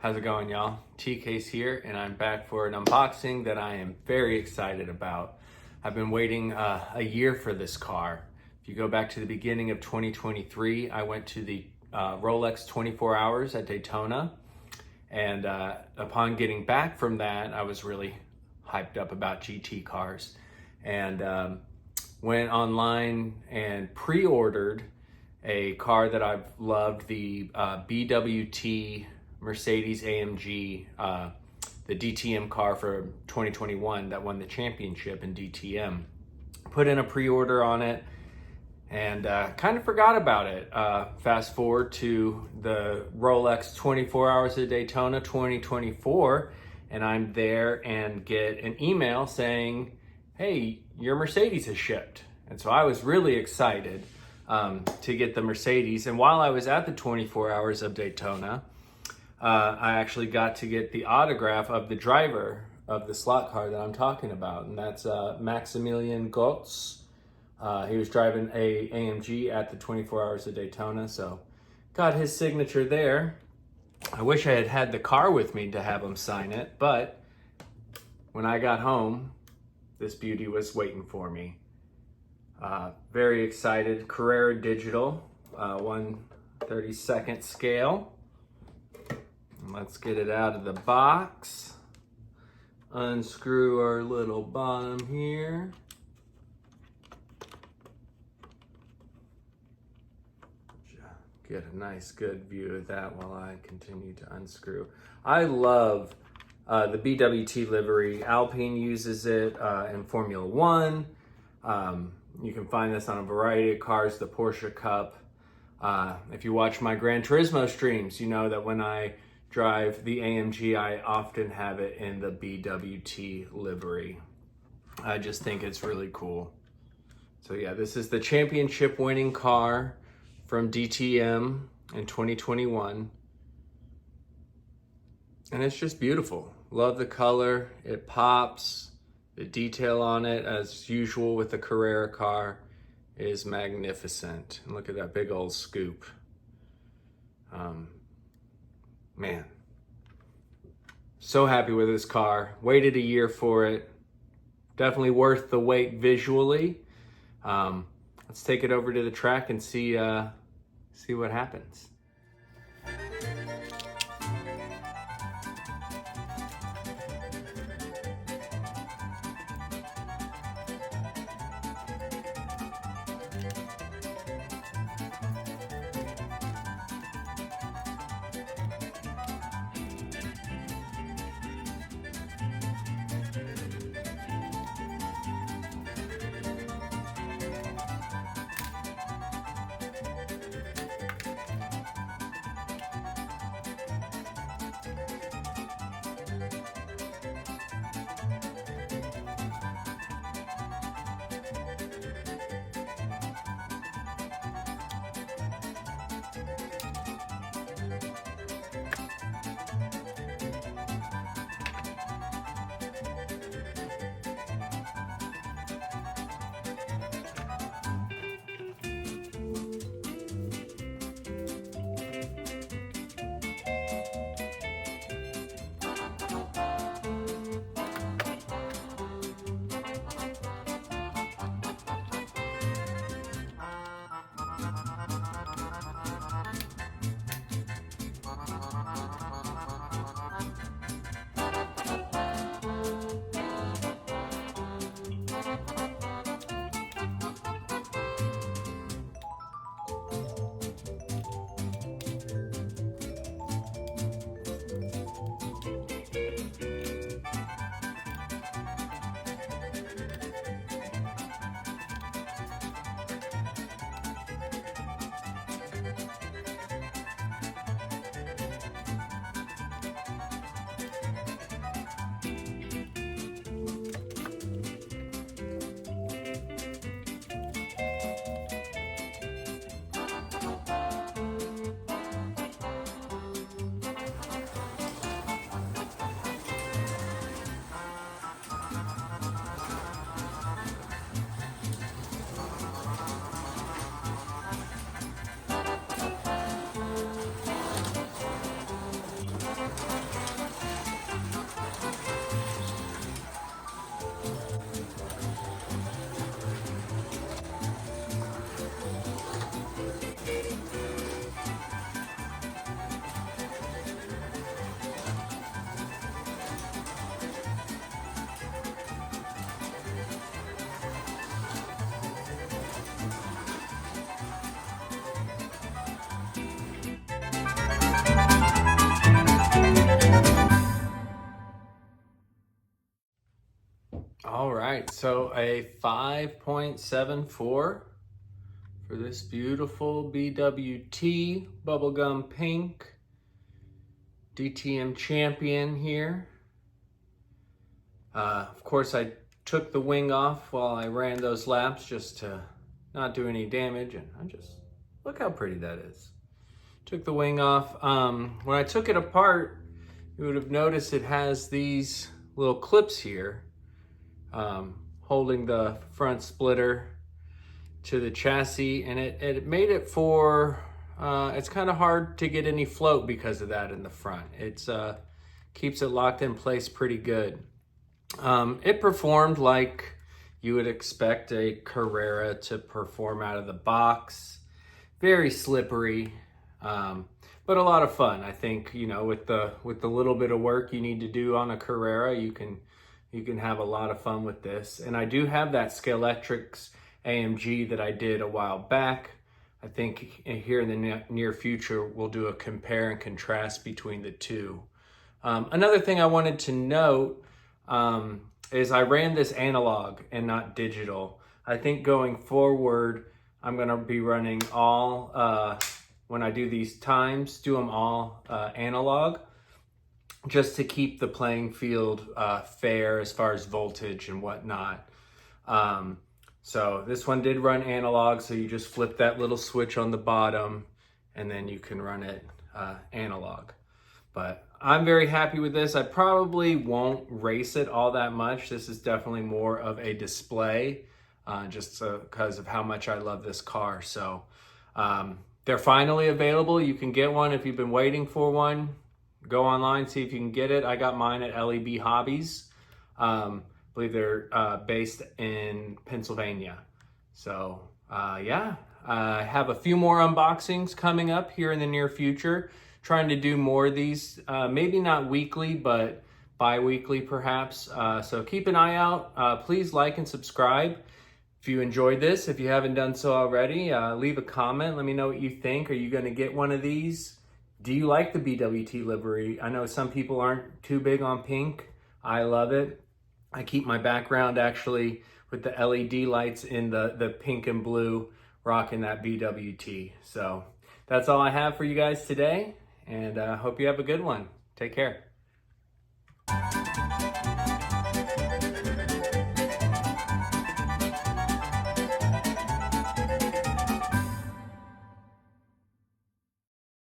How's it going, y'all? TK's here, and I'm back for an unboxing that I am very excited about. I've been waiting a year for this car. If you go back to the beginning of 2023, I went to the Rolex 24 Hours at Daytona, and upon getting back from that, I was really hyped up about GT cars, and went online and pre-ordered a car that I've loved, the BWT Mercedes-AMG, the DTM car for 2021 that won the championship in DTM. Put in a pre-order on it and kind of forgot about it. Fast forward to the Rolex 24 Hours of Daytona 2024, and I'm there and get an email saying, hey, your Mercedes has shipped. And so I was really excited to get the Mercedes. And while I was at the 24 Hours of Daytona, I actually got to get the autograph of the driver of the slot car that I'm talking about, and that's Maximilian Gotz. He was driving a AMG at the 24 Hours of Daytona, so got his signature there. I wish I had had the car with me to have him sign it, but when I got home, this beauty was waiting for me. Very excited. Carrera digital, 1/32 scale. Let's get it out of the box. Unscrew our little bottom here. Get a nice good view of that while I continue to unscrew. I love the BWT livery. Alpine uses it in Formula One. You can find this on a variety of cars, the Porsche Cup. If you watch my Gran Turismo streams, you know that when I drive the AMG, I often have it in the BWT livery. I just think it's really cool. So yeah, this is the championship winning car from DTM in 2021. And it's just beautiful. Love the color, it pops. The detail on it, as usual with the Carrera car, is magnificent. And look at that big old scoop. Man, so happy with this car. Waited a year for it. Definitely worth the wait visually. Let's take it over to the track and see what happens. All right, so a 5.74 for this beautiful BWT bubblegum pink DTM champion here. Of course, I took the wing off while I ran those laps just to not do any damage, and look how pretty that is. Took the wing off. When I took it apart, you would have noticed it has these little clips here holding the front splitter to the chassis, and it made it for, it's kind of hard to get any float because of that in the front. It's keeps it locked in place pretty good. It performed like you would expect a Carrera to perform out of the box. Very slippery, but a lot of fun. I think, you know, with the little bit of work you need to do on a Carrera, you can have a lot of fun with this. And I do have that Scalextrics AMG that I did a while back. I think here in the near future, we'll do a compare and contrast between the two. Another thing I wanted to note is I ran this analog and not digital. I think going forward, I'm gonna be running all, when I do these times, do them all analog, just to keep the playing field fair as far as voltage and whatnot. So this one did run analog, so you just flip that little switch on the bottom and then you can run it analog. But I'm very happy with this. I probably won't race it all that much. This is definitely more of a display, just because of how much I love this car. So they're finally available. You can get one if you've been waiting for one. Go online, see if you can get it. I got mine at LEB Hobbies. I believe they're based in Pennsylvania. So yeah, I have a few more unboxings coming up here in the near future. Trying to do more of these, maybe not weekly, but bi-weekly perhaps. So keep an eye out. Please like and subscribe if you enjoyed this. If you haven't done so already, leave a comment. Let me know what you think. Are you going to get one of these? Do you like the BWT livery? I know some people aren't too big on pink. I love it. I keep my background actually with the LED lights in the pink and blue, rocking that BWT. So that's all I have for you guys today. And hope you have a good one. Take care.